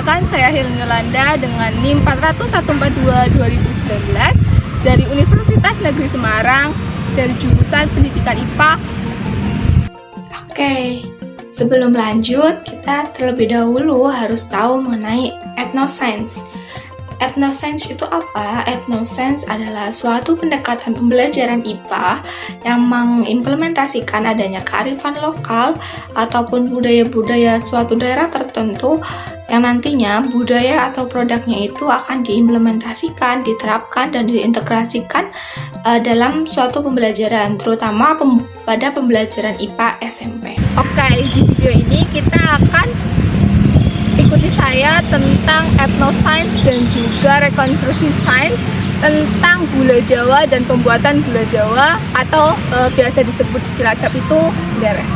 Perkenalkan, saya Hilmi Yolanda dengan NIM 40142-2019 dari Universitas Negeri Semarang dari jurusan Pendidikan IPA. Oke, sebelum lanjut, kita terlebih dahulu harus tahu mengenai ethnoscience. Ethnoscience itu apa? Ethnoscience adalah suatu pendekatan pembelajaran IPA yang mengimplementasikan adanya kearifan lokal ataupun budaya-budaya suatu daerah tertentu yang nantinya budaya atau produknya itu akan diimplementasikan, diterapkan, dan diintegrasikan dalam suatu pembelajaran, terutama pada pembelajaran IPA SMP. Oke, di video ini kita akan ikuti saya tentang ethnoscience dan juga rekonstruksi sains tentang gula Jawa dan pembuatan gula Jawa atau biasa disebut Cilacap itu deres.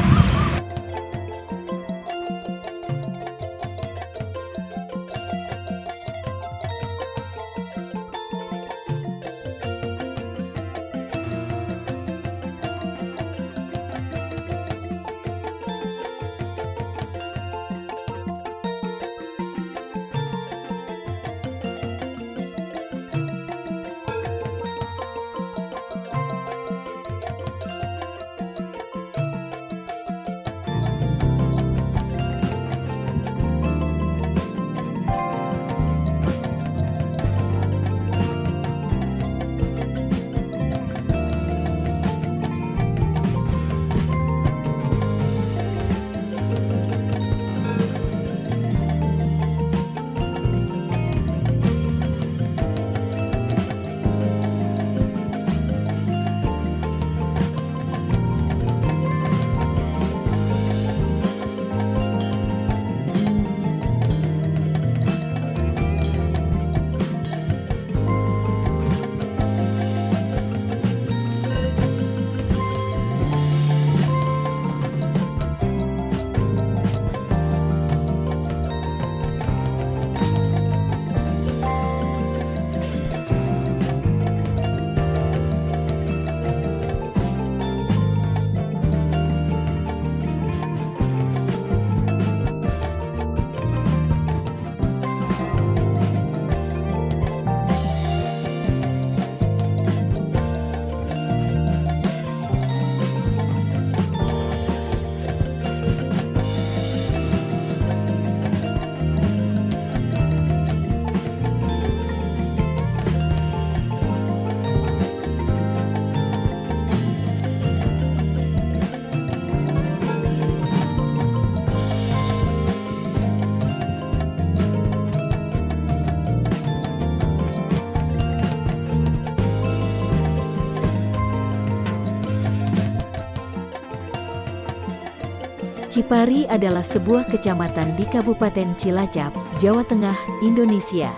Cipari adalah sebuah kecamatan di Kabupaten Cilacap, Jawa Tengah, Indonesia.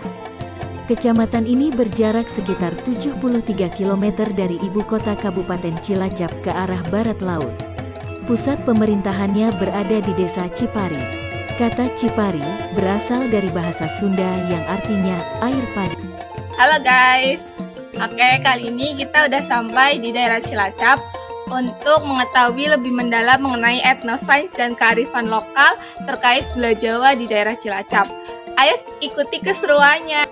Kecamatan ini berjarak sekitar 73 km dari ibu kota Kabupaten Cilacap ke arah barat laut. Pusat pemerintahannya berada di Desa Cipari. Kata Cipari berasal dari bahasa Sunda yang artinya air padi. Halo guys, oke, kali ini kita udah sampai di daerah Cilacap untuk mengetahui lebih mendalam mengenai ethnoscience dan kearifan lokal terkait gula Jawa di daerah Cilacap. Ayo ikuti keseruannya.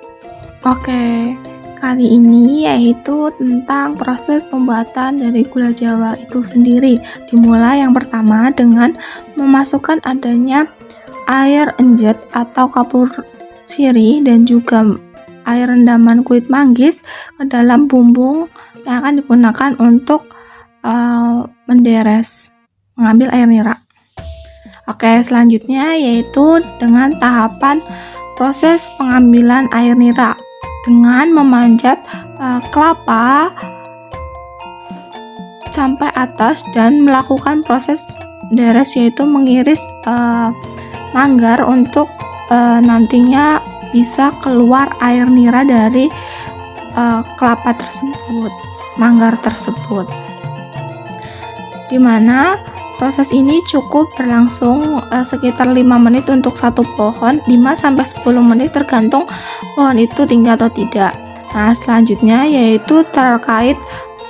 Oke, kali ini yaitu tentang proses pembuatan dari gula Jawa itu sendiri. Dimulai yang pertama dengan memasukkan adanya air enjet atau kapur sirih dan juga air rendaman kulit manggis ke dalam bumbung yang akan digunakan untuk mengambil air nira. Oke, selanjutnya yaitu dengan tahapan proses pengambilan air nira dengan memanjat kelapa sampai atas dan melakukan proses deres yaitu mengiris manggar untuk nantinya bisa keluar air nira dari kelapa tersebut, manggar tersebut. Dimana proses ini cukup berlangsung sekitar 5 menit untuk satu pohon, 5-10 menit tergantung pohon itu tinggi atau tidak. Nah, selanjutnya yaitu terkait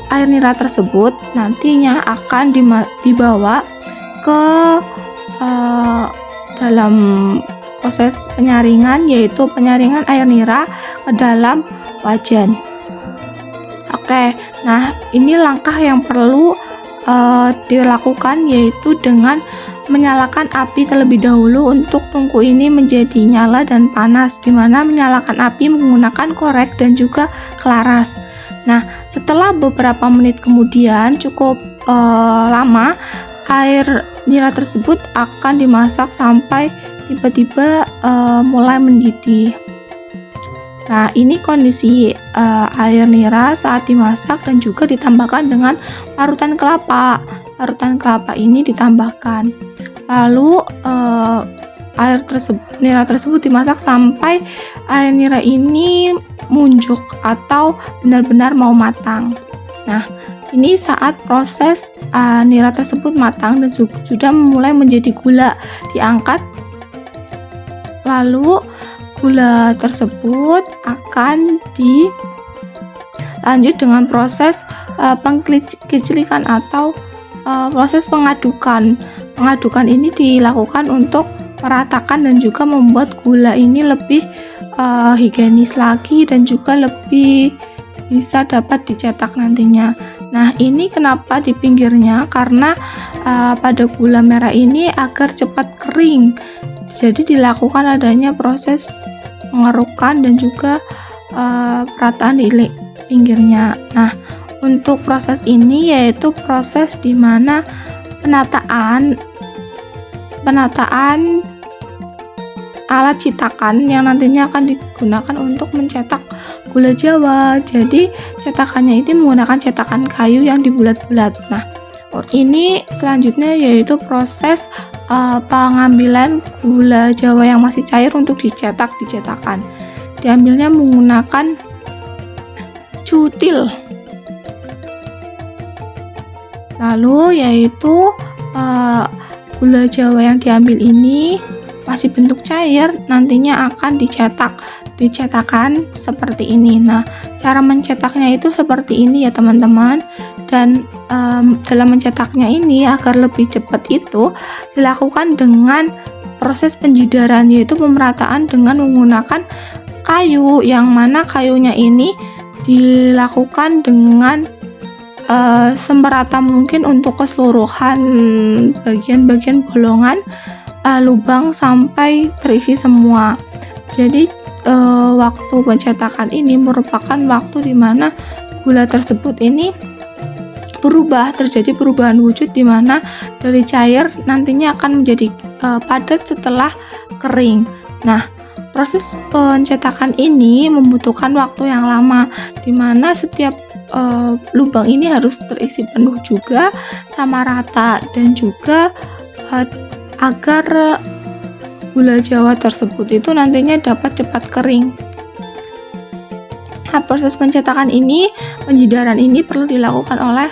air nira tersebut nantinya akan dibawa ke dalam proses penyaringan, yaitu penyaringan air nira ke dalam wajan. Oke, nah ini langkah yang perlu dilakukan, yaitu dengan menyalakan api terlebih dahulu untuk tungku ini menjadi nyala dan panas, dimana menyalakan api menggunakan korek dan juga kelaras. Nah, setelah beberapa menit kemudian, cukup lama, air nira tersebut akan dimasak sampai tiba-tiba mulai mendidih. Nah, ini kondisi air nira saat dimasak dan juga ditambahkan dengan parutan kelapa. Parutan kelapa ini ditambahkan. Lalu nira tersebut dimasak sampai air nira ini munjuk atau benar-benar mau matang. Nah, ini saat proses nira tersebut matang dan sudah mulai menjadi gula, diangkat. Lalu gula tersebut akan dilanjut dengan proses pengkecilikan atau proses pengadukan. Pengadukan ini dilakukan untuk meratakan dan juga membuat gula ini lebih higienis lagi dan juga lebih bisa dapat dicetak nantinya. Nah, ini kenapa di pinggirnya? Karena pada gula merah ini agar cepat kering. Jadi dilakukan adanya proses pengerukan dan juga perataan di pinggirnya. Nah, untuk proses ini yaitu proses di mana penataan alat cetakan yang nantinya akan digunakan untuk mencetak gula Jawa. Jadi cetakannya ini menggunakan cetakan kayu yang dibulat-bulat. Nah, ini selanjutnya yaitu proses pengambilan gula Jawa yang masih cair untuk dicetak di cetakan. Diambilnya menggunakan cutil. Lalu yaitu gula Jawa yang diambil ini masih bentuk cair, nantinya akan dicetak di cetakan seperti ini. Nah, cara mencetaknya itu seperti ini ya teman-teman. Dan dalam mencetaknya ini agar lebih cepat itu dilakukan dengan proses penjidaran, yaitu pemerataan dengan menggunakan kayu, yang mana kayunya ini dilakukan dengan semerata mungkin untuk keseluruhan bagian-bagian bolongan lubang sampai terisi semua. Jadi waktu pencetakan ini merupakan waktu di mana gula tersebut ini terjadi perubahan wujud, di mana dari cair nantinya akan menjadi padat setelah kering. Nah, proses pencetakan ini membutuhkan waktu yang lama, di mana setiap lubang ini harus terisi penuh juga sama rata, dan juga agar gula Jawa tersebut itu nantinya dapat cepat kering. Nah, proses pencetakan ini, penjidaran ini perlu dilakukan oleh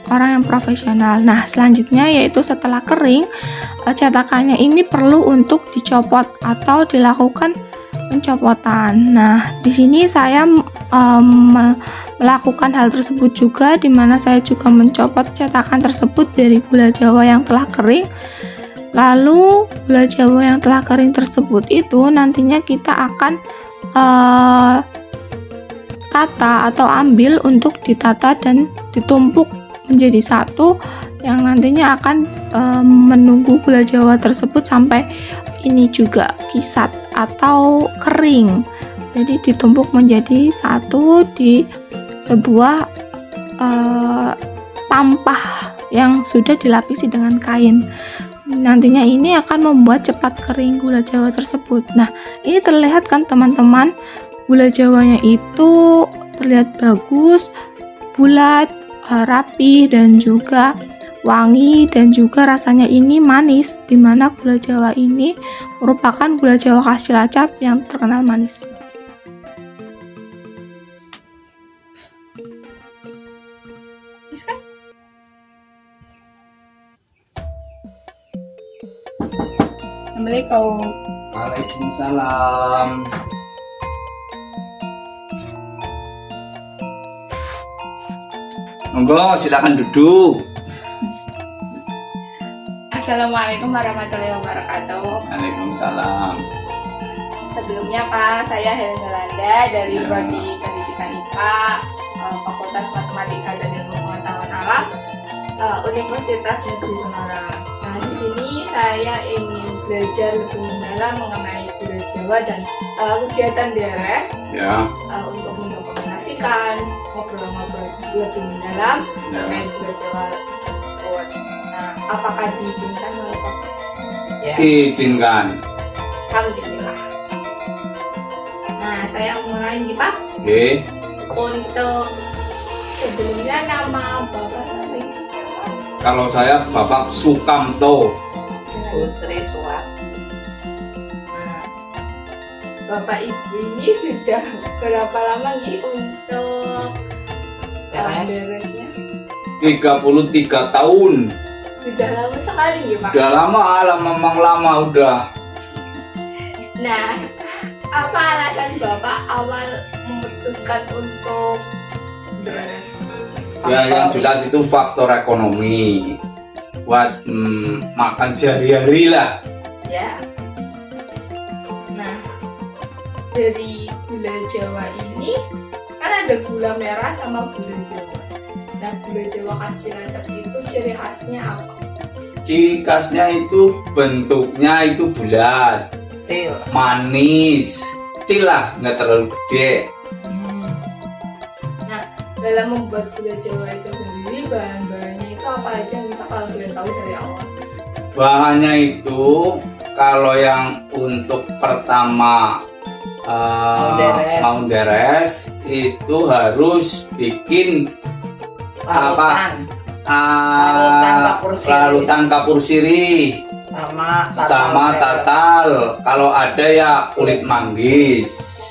orang yang profesional. Nah, selanjutnya yaitu setelah kering, cetakannya ini perlu untuk dicopot atau dilakukan pencopotan. Nah, di sini saya melakukan hal tersebut juga, di mana saya juga mencopot cetakan tersebut dari gula Jawa yang telah kering. Lalu gula Jawa yang telah kering tersebut itu nantinya kita akan tata atau ambil untuk ditata dan ditumpuk menjadi satu, yang nantinya akan menunggu gula Jawa tersebut sampai ini juga kisat atau kering. Jadi ditumpuk menjadi satu di sebuah tampah yang sudah dilapisi dengan kain. Nantinya ini akan membuat cepat kering gula Jawa tersebut. Nah, ini terlihat kan teman-teman, gula Jawanya itu terlihat bagus, bulat, rapi, dan juga wangi, dan juga rasanya ini manis, di mana gula Jawa ini merupakan gula Jawa khas Cilacap yang terkenal manis. Assalamualaikum. Waalaikumsalam. Monggo, silakan duduk. Assalamualaikum warahmatullahi wabarakatuh. Waalaikumsalam. Sebelumnya Pak, saya Helen Yolanda dari Prodi Pendidikan IPA, Fakultas Matematika dan Ilmu Pengetahuan Alam, Universitas Negeri Semarang. Nah, di sini saya ingin belajar lebih mendalam mengenai Gula Jawa dan kegiatan DRS untuk mendokumentasikan ngobrol-ngobrol lebih mendalam mengenai Gula Jawa tersebut. Nah, apakah diizinkan oleh Pak? Ya. Izinkan. Kamu bismillah. Nah, saya mulai nih Pak. Oke. Untuk sebelumnya nama Bapak saya itu siapa? Kalau saya Bapak Sukamto. Putri Suwasti. Nah, Bapak Ibu ini sudah berapa lama nih untuk beresnya? 33 tahun. Sudah lama sekali nih Pak. Udah lama, memang lama udah. Nah, apa alasan Bapak awal memutuskan untuk beres? Ya yang jelas itu faktor ekonomi. Buat makan sehari-hari lah. Ya. Nah, dari gula Jawa ini kan ada gula merah sama gula Jawa. Nah, gula Jawa khas Cilacap itu ciri khasnya apa? Ciri khasnya itu bentuknya itu bulat, manis, kecil lah, nggak terlalu gede. Nah, dalam membuat gula Jawa itu sendiri bahan-bahannya itu apa aja kita kalau boleh tahu dari awal? Bahannya itu kalau yang untuk pertama mau deres itu harus bikin larutan kapur sirih sama tatal. Kalau ada ya kulit manggis.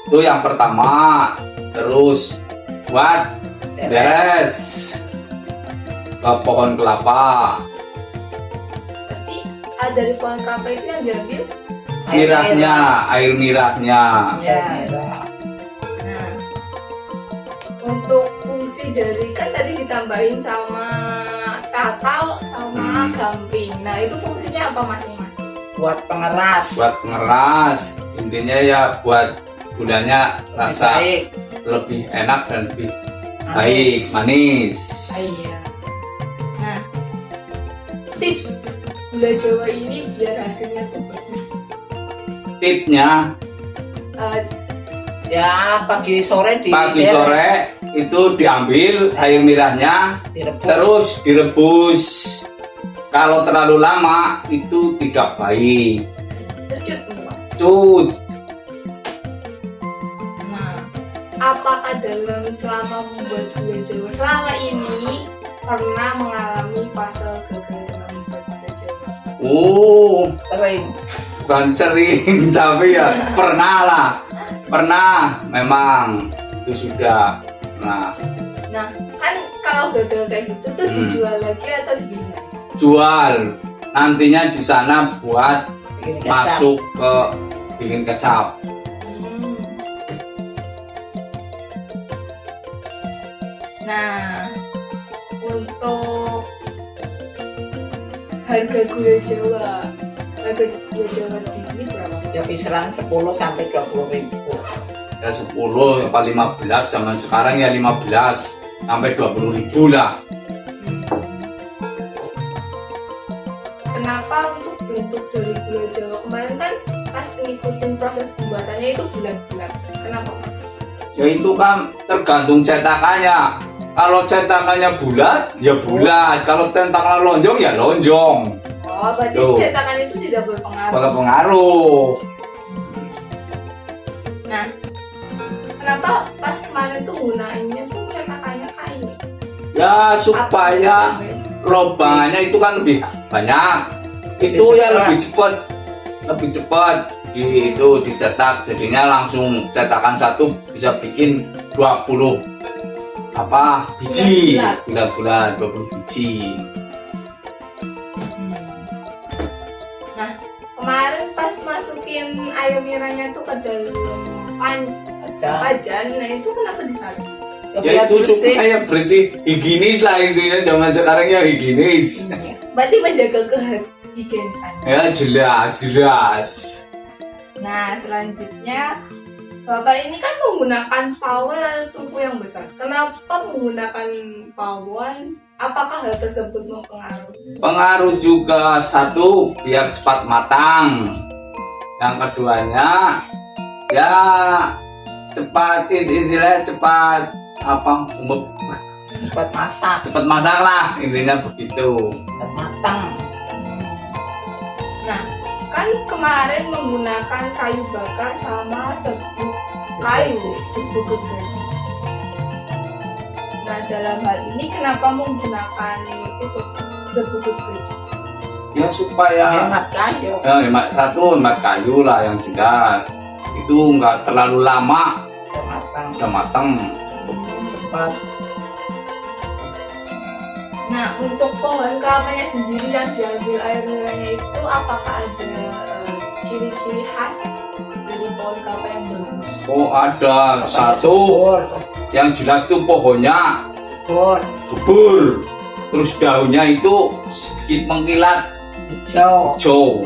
Itu yang pertama. Terus buat deres ke pohon kelapa. Berarti dari pohon kelapa itu yang diambil Air mirahnya. ya. Nah, untuk fungsi dari kan tadi ditambahin sama tatal sama gamping. Nah, itu fungsinya apa masing-masing? Buat pengeras. Buat pengeras. Intinya ya buat gulanya rasa lebih enak dan lebih baik, manis. Iya. Nah, tips gula Jawa ini biar hasilnya tuh bagus. Tipnya Ya pagi sore itu diambil air mirahnya, direbus. terus direbus. Kalau terlalu lama itu tidak baik. Kecut nih Pak. Cut. Nah, apakah selama membuat gula Jawa selama ini pernah mengalami fase gagal dalam membuat gula Jawa? Oh, Sering. bukan sering tapi ya pernah memang itu sudah. Nah, Kan kalau gagal kayak gitu tuh dijual lagi atau dibeli? jual nantinya di sana buat Bikin kecap. masuk ke bikin kecap. Nah, untuk harga gula Jawa di sini berapa? Ya kisaran 10 sampai 20 ribu. Ya 10 apa 15, zaman sekarang ya 15 sampai 20 ribu lah. Kenapa untuk bentuk dari gula Jawa kemarin kan pas ngikutin proses pembuatannya itu bulat-bulat? Kenapa Pak? Ya itu kan tergantung cetakannya. Kalau cetakannya bulat ya bulat, kalau cetakannya lonjong ya lonjong. Oh, berarti Tuh. cetakan itu tidak berpengaruh. Berpengaruh. Nah, kenapa pas kemarin tuh gunainnya tuh cetakannya kain? Ya supaya lobangannya itu kan lebih banyak. Itu ya lebih cepat itu dicetak, jadinya langsung cetakan satu bisa bikin 20 biji, bulat-bulat 20 biji. Nah, kemarin pas masukin air mirahnya tuh ke dalam wajan, nah itu kenapa disaring? Ya itu supaya bersih, higienis lah intinya, zaman sekarang ya higienis. Berarti menjaga kehigienisan. Ya jelas. Nah, selanjutnya Bapak ini kan menggunakan pawon atau tungku yang besar. Kenapa menggunakan pawon? Apakah hal tersebut mempengaruhi? Pengaruh juga, satu biar cepat matang. Yang keduanya ya cepat intinya cepat apa Cepat masak cepat masak lah, intinya begitu. dan matang. Nah, kan kemarin menggunakan kayu bakar sama serbuk kayu, serbuk gergaji. Nah, dalam hal ini kenapa menggunakan itu serbuk gergaji? Ya supaya Hemat kayu. hemat kayu lah yang jelas. Itu nggak terlalu lama Dan matang. udah matang. Cepat. Nah, untuk pohon kelapanya sendiri yang diambil air niranya itu apakah ada ciri-ciri khas dari pohon kelapa yang bagus? Oh ada satu Subur. yang jelas tuh pohonnya Subur. subur. Terus daunnya itu sedikit mengkilat Hijau. hijau.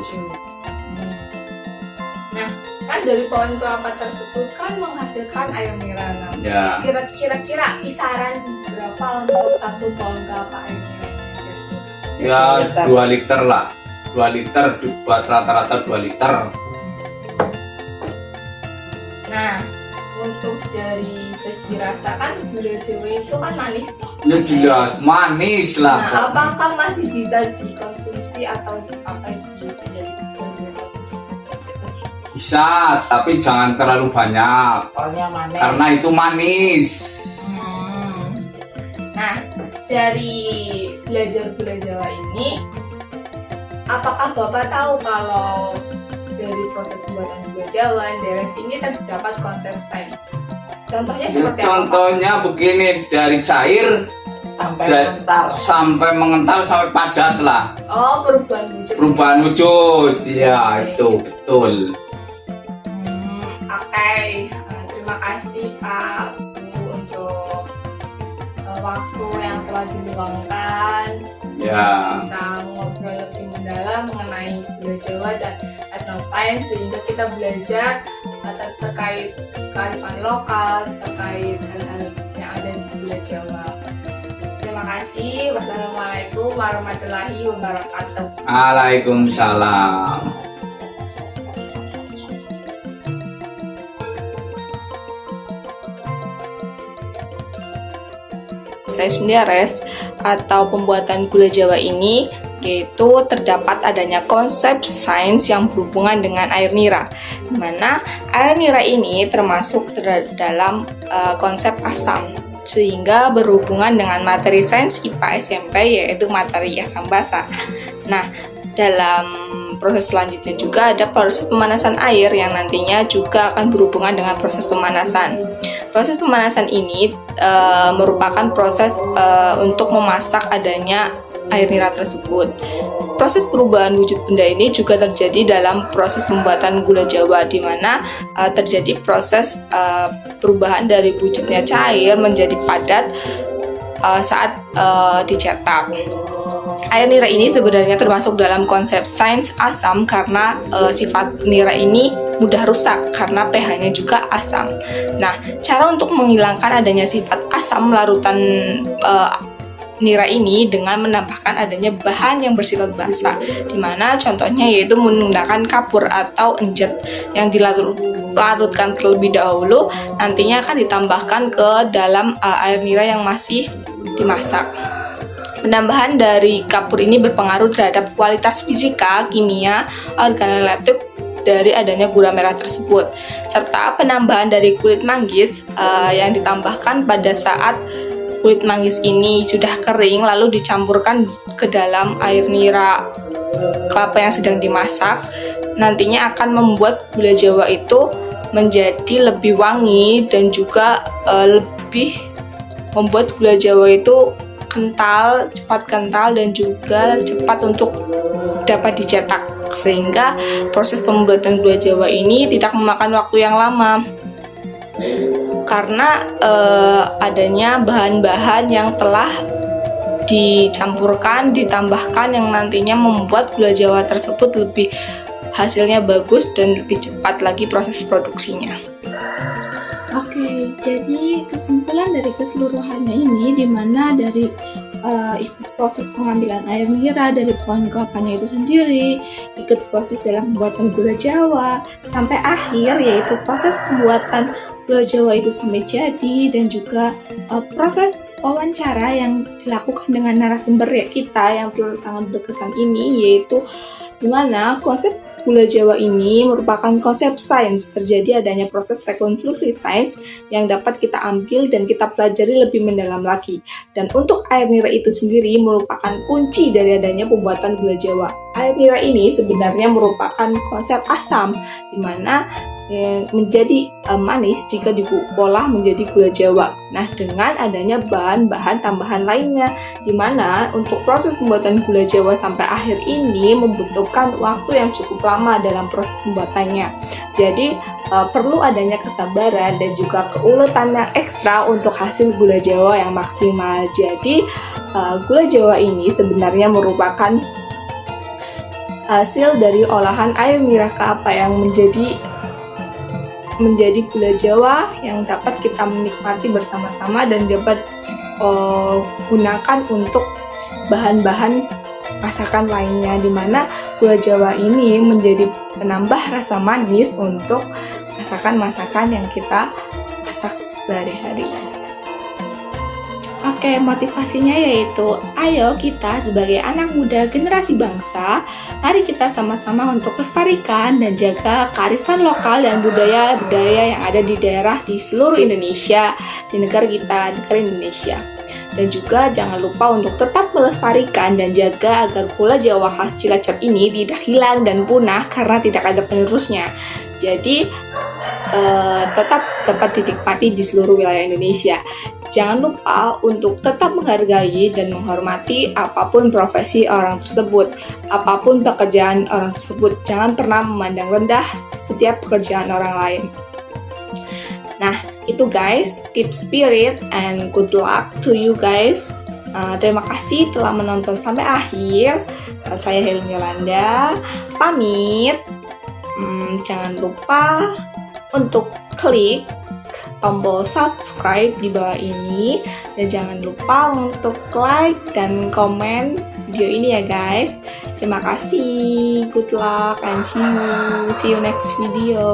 Nah, kan dari pohon kelapa tersebut kan menghasilkan air nira. Nah, Ya. kira-kira kisaran berapa untuk satu pohon kelapa air niranya? Ya 2 liter lah. 2 liter buat rata-rata 2 liter. Nah, untuk dari segi rasa kan gula Jawa itu kan manis. Ya jelas manis lah. Nah, apakah masih bisa dikonsumsi atau dipakai menjadi terus? Bisa, tapi jangan terlalu banyak Soalnya manis. karena itu manis. Nah, dari belajar gula Jawa ini, apakah Bapak tahu kalau dari proses pembuatan gula Jawa Deres ini terdapat konsep sains? Contohnya Ya, seperti apa? contohnya begini, dari cair Sampai dan mental. sampai mengental sampai padat lah. Oh, perubahan wujud. Perubahan wujud, ya itu betul. Oke. Terima kasih Pak Bu untuk waktu yang telah diluangkan. Ya. Bisa ngobrol lebih mendalam mengenai gula Jawa dan etnosains sehingga kita belajar terkait kearifan lokal, terkait hal-hal yang ada di gula Jawa. Terima kasih. Wassalamualaikum warahmatullahi wabarakatuh. Waalaikumsalam. Proses Deres atau pembuatan gula Jawa ini yaitu terdapat adanya konsep sains yang berhubungan dengan air nira, di mana air nira ini termasuk dalam konsep asam sehingga berhubungan dengan materi sains IPA SMP yaitu materi asam basa. Nah, dalam proses selanjutnya juga ada proses pemanasan air yang nantinya juga akan berhubungan dengan proses pemanasan. Proses pemanasan ini merupakan proses untuk memasak adanya air nira tersebut. Proses perubahan wujud benda ini juga terjadi dalam proses pembuatan gula Jawa, di mana terjadi proses perubahan dari wujudnya cair menjadi padat saat dicetak. Air nira ini sebenarnya termasuk dalam konsep sains asam karena sifat nira ini mudah rusak karena pH-nya juga asam. Nah, cara untuk menghilangkan adanya sifat asam larutan nira ini dengan menambahkan adanya bahan yang bersifat basa, di mana contohnya yaitu menggunakan kapur atau enjet yang dilarutkan terlebih dahulu, nantinya akan ditambahkan ke dalam air nira yang masih dimasak. Penambahan dari kapur ini berpengaruh terhadap kualitas fisika, kimia, organoleptik dari adanya gula merah tersebut, serta penambahan dari kulit manggis yang ditambahkan pada saat kulit manggis ini sudah kering lalu dicampurkan ke dalam air nira kelapa yang sedang dimasak, nantinya akan membuat gula Jawa itu menjadi lebih wangi dan juga lebih membuat gula Jawa itu kental, cepat kental dan juga cepat untuk dapat dicetak, sehingga proses pembuatan gula Jawa ini tidak memakan waktu yang lama karena adanya bahan-bahan yang telah dicampurkan, ditambahkan yang nantinya membuat gula Jawa tersebut lebih hasilnya bagus dan lebih cepat lagi proses produksinya. Oke, jadi kesimpulan dari keseluruhannya ini dimana dari ikut proses pengambilan air nira dari pohon kelapanya itu sendiri, ikut proses dalam pembuatan gula Jawa, sampai akhir yaitu proses pembuatan gula Jawa itu sampai jadi, dan juga proses wawancara yang dilakukan dengan narasumber kita yang sangat berkesan ini, yaitu dimana konsep gula Jawa ini merupakan konsep sains. Terjadi adanya proses rekonstruksi sains yang dapat kita ambil dan kita pelajari lebih mendalam lagi. Dan untuk air nira itu sendiri merupakan kunci dari adanya pembuatan gula Jawa. Air nira ini sebenarnya merupakan konsep asam, di mana menjadi manis jika diolah menjadi gula Jawa. Nah, dengan adanya bahan-bahan tambahan lainnya, di mana untuk proses pembuatan gula Jawa sampai akhir ini membutuhkan waktu yang cukup lama dalam proses pembuatannya. Jadi perlu adanya kesabaran dan juga keuletan yang ekstra untuk hasil gula Jawa yang maksimal. Jadi gula Jawa ini sebenarnya merupakan hasil dari olahan air nira kelapa yang menjadi gula Jawa yang dapat kita menikmati bersama-sama dan dapat gunakan untuk bahan-bahan masakan lainnya, di mana gula Jawa ini menjadi penambah rasa manis untuk masakan-masakan yang kita masak sehari-hari. Oke, motivasinya yaitu ayo kita sebagai anak muda generasi bangsa, mari kita sama-sama untuk lestarikan dan jaga kearifan lokal dan budaya-budaya yang ada di daerah di seluruh Indonesia, di negara kita, negara Indonesia. Dan juga jangan lupa untuk tetap melestarikan dan jaga agar gula Jawa khas Cilacap ini tidak hilang dan punah karena tidak ada penerusnya. Jadi tetap dapat dinikmati di seluruh wilayah Indonesia. Jangan lupa untuk tetap menghargai dan menghormati apapun profesi orang tersebut, apapun pekerjaan orang tersebut. Jangan pernah memandang rendah setiap pekerjaan orang lain. Nah, itu guys, keep spirit and good luck to you guys. Terima kasih telah menonton sampai akhir. Saya Helen Yolanda, pamit. Jangan lupa untuk klik tombol subscribe di bawah ini, dan jangan lupa untuk like dan komen video ini ya guys. Terima kasih, good luck and see you next video.